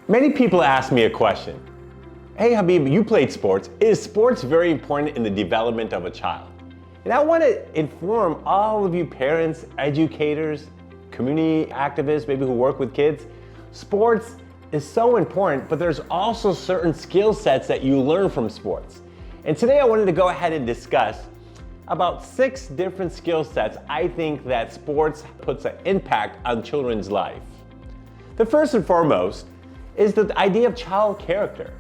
Many people ask me a question. Hey Habeeb, you played sports. Is sports very important in the development of a child? And I want to inform all of you parents, educators, community activists, maybe who work with kids. Sports is so important, but there's also certain skill sets that you learn from sports. And today I wanted to go ahead and discuss about 6 different skill sets I think that sports puts an impact on children's life. The first and foremost is the idea of child character.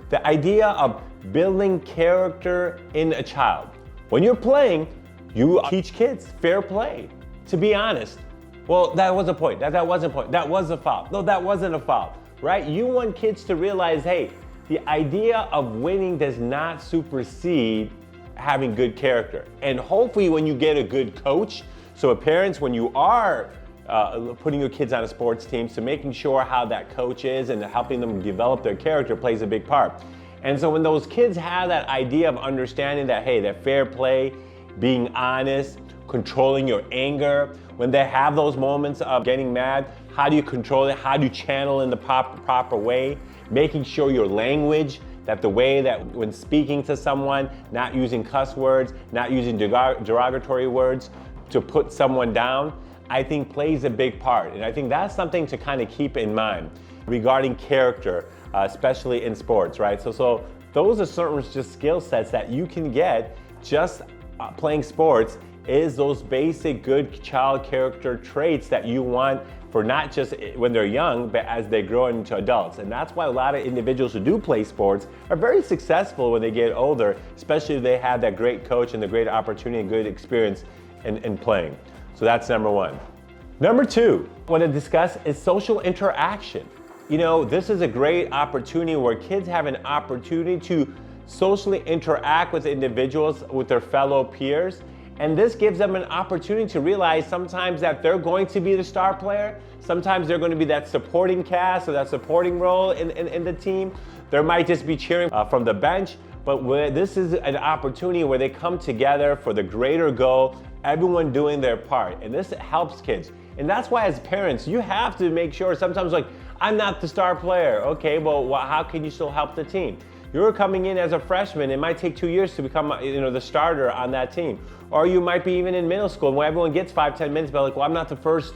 The idea of building character in a child. When you're playing, you teach kids fair play. To be honest, well, that was a point, that wasn't a point, that was a foul. No, that wasn't a foul, right? You want kids to realize, hey, the idea of winning does not supersede having good character. And hopefully when you get a good coach, so parents, when you are putting your kids on a sports team, so making sure how that coach is and helping them develop their character plays a big part. And so when those kids have that idea of understanding that, hey, that fair play, being honest, controlling your anger, when they have those moments of getting mad, how do you control it? How do you channel in the proper way? Making sure your language, that the way that when speaking to someone, not using cuss words, not using derogatory words to put someone down, I think plays a big part. And I think that's something to kind of keep in mind regarding character, especially in sports, right? So those are certain just skill sets that you can get just playing sports, is those basic good child character traits that you want for not just when they're young, but as they grow into adults. And that's why a lot of individuals who do play sports are very successful when they get older, especially if they have that great coach and the great opportunity and good experience in playing. So that's number 1. Number 2, I want to discuss is social interaction. You know, this is a great opportunity where kids have an opportunity to socially interact with individuals, with their fellow peers. And this gives them an opportunity to realize sometimes that they're going to be the star player. Sometimes they're going to be that supporting cast or that supporting role in the team. There might just be cheering from the bench. But this is an opportunity where they come together for the greater goal, everyone doing their part. And this helps kids. And that's why as parents, you have to make sure sometimes like, I'm not the star player. Okay, well, how can you still help the team? You're coming in as a freshman, it might take 2 years to become the starter on that team. Or you might be even in middle school when everyone gets 5-10 minutes, but like, well, I'm not the first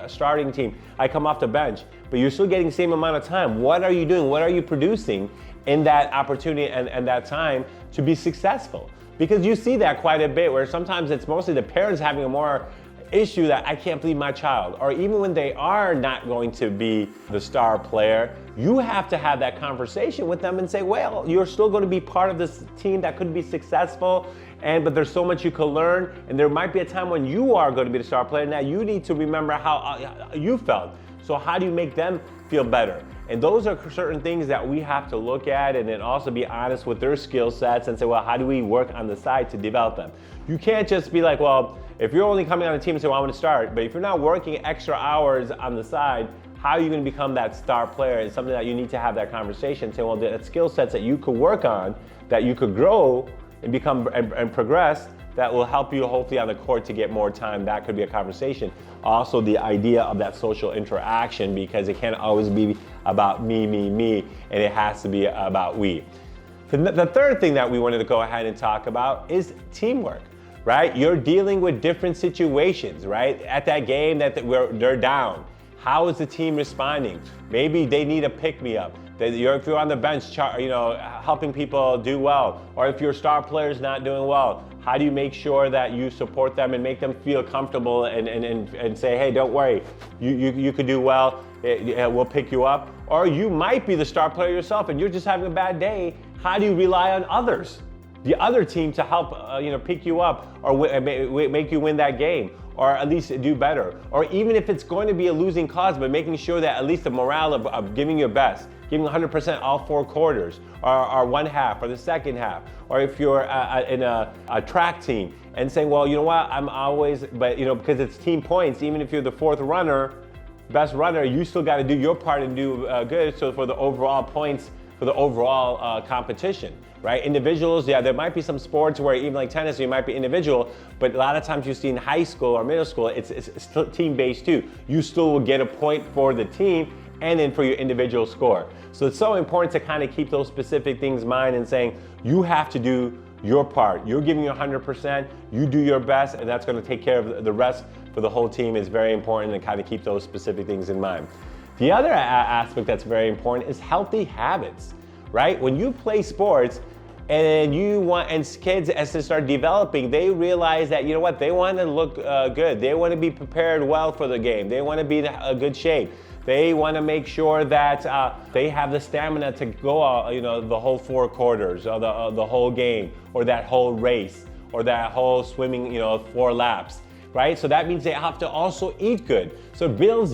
starting team. I come off the bench, but you're still getting the same amount of time. What are you doing? What are you producing in that opportunity and that time to be successful? Because you see that quite a bit where sometimes it's mostly the parents having a more issue that I can't believe my child, or even when they are not going to be the star player, you have to have that conversation with them and say, well, you're still going to be part of this team that could be successful, but there's so much you can learn, and there might be a time when you are going to be the star player. Now you need to remember how you felt. So how do you make them feel better? And those are certain things that we have to look at, and then also be honest with their skill sets and say, well, how do we work on the side to develop them? You can't just be like, well, if you're only coming on a team and say, well, I want to start, but if you're not working extra hours on the side, how are you going to become that star player? It's something that you need to have that conversation, say, well, the skill sets that you could work on, that you could grow and become and progress, that will help you hopefully on the court to get more time. That could be a conversation. Also the idea of that social interaction, because it can't always be about me, and it has to be about we. The third thing that we wanted to go ahead and talk about is teamwork, right? You're dealing with different situations, right? At that game that they're down. How is the team responding? Maybe they need a pick-me-up. If you're on the bench, helping people do well, or if your star player is not doing well, how do you make sure that you support them and make them feel comfortable and say, hey, don't worry, you could do well, we'll pick you up. Or you might be the star player yourself and you're just having a bad day. How do you rely on others, the other team, to help pick you up or make you win that game, or at least do better? Or even if it's going to be a losing cause, but making sure that at least the morale of giving your best, giving 100% all 4 quarters, or one half, or the second half. Or if you're in a track team and saying, well, you know what, I'm always, but because it's team points, even if you're the 4th runner, best runner, you still got to do your part and do good. So for the overall points, for the overall competition, right? Individuals, yeah, there might be some sports where even like tennis, you might be individual, but a lot of times you see in high school or middle school, it's still team-based too. You still will get a point for the team, and then for your individual score. So it's so important to kind of keep those specific things in mind and saying, you have to do your part. You're giving your 100%, you do your best, and that's going to take care of the rest for the whole team. Is very important to kind of keep those specific things in mind. The other aspect that's very important is healthy habits, right? When you play sports, and kids, as they start developing, they realize that, you know what, they want to look good. They want to be prepared well for the game. They want to be in a good shape. They want to make sure that they have the stamina to go, the whole 4 quarters, or the whole game, or that whole race, or that whole swimming, 4 laps, right? So that means they have to also eat good. So builds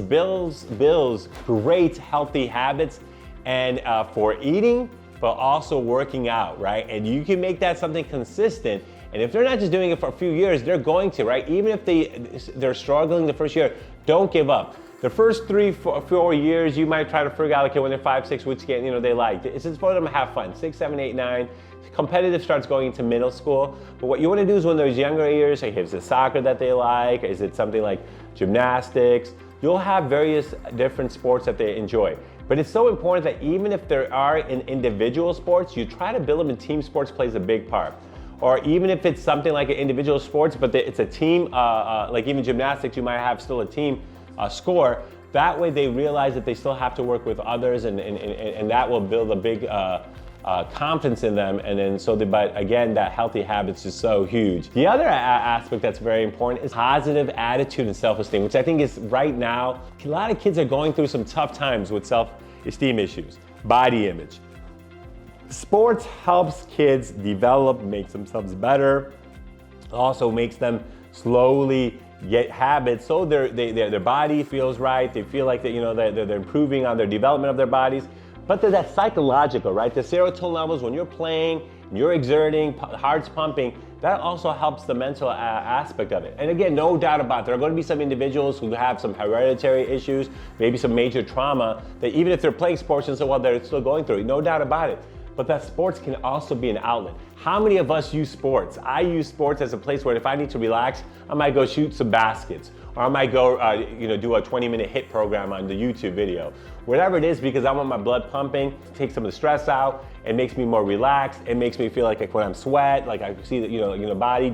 great healthy habits, and for eating, but also working out, right? And you can make that something consistent. And if they're not just doing it for a few years, they're going to, right? Even if they're struggling the first year, don't give up. The first 4 years, you might try to figure out, okay, when they're 5, 6, which game, they like. It's just for them to have fun. 6, 7, 8, 9. Competitive starts going into middle school. But what you want to do is when those younger years, like, is it soccer that they like? Is it something like gymnastics? You'll have various different sports that they enjoy. But it's so important that even if there are in individual sports, you try to build them in team sports plays a big part. Or even if it's something like an individual sports, but it's a team, like even gymnastics, you might have still a team score. That way they realize that they still have to work with others, and that will build a big confidence in them. And then but again, that healthy habits is so huge. The other aspect that's very important is positive attitude and self-esteem, which I think is right now, a lot of kids are going through some tough times with self-esteem issues, body image. Sports helps kids develop, makes themselves better, also makes them slowly get habits so their body feels right, they feel like they're improving on their development of their bodies. But there's that psychological, right? The serotonin levels, when you're playing, you're exerting, heart's pumping, that also helps the mental aspect of it. And again, no doubt about it, there are going to be some individuals who have some hereditary issues, maybe some major trauma, that even if they're playing sports and so well, they're still going through it, no doubt about it. But that sports can also be an outlet. How many of us use sports? I use sports as a place where if I need to relax, I might go shoot some baskets, or I might go do a 20-minute hit program on the YouTube video. Whatever it is, because I want my blood pumping, take some of the stress out, it makes me more relaxed, it makes me feel like when I'm sweat, like I see that body,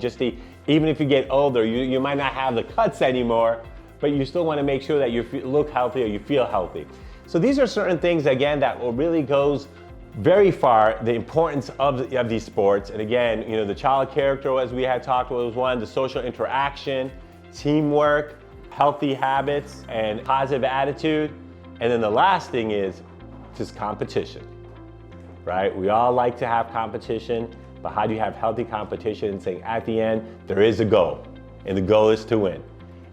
even if you get older, you might not have the cuts anymore, but you still want to make sure that you look healthy or you feel healthy. So these are certain things, again, that will really goes very far, the importance of these sports. And again, the child character, as we had talked about, was one, the social interaction, teamwork, healthy habits, and positive attitude. And then the last thing is just competition, right? We all like to have competition, but how do you have healthy competition and saying at the end, there is a goal, and the goal is to win.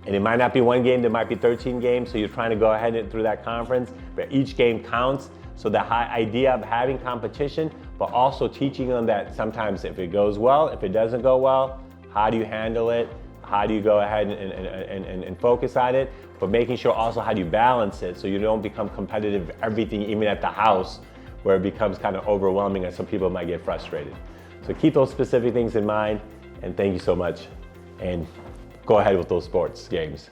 And it might not be one game, there might be 13 games, so you're trying to go ahead and through that conference, but each game counts. So the idea of having competition, but also teaching them that sometimes if it goes well, if it doesn't go well, how do you handle it? How do you go ahead and focus on it? But making sure also how do you balance it so you don't become competitive everything, even at the house, where it becomes kind of overwhelming and some people might get frustrated. So keep those specific things in mind, and thank you so much. And go ahead with those sports games.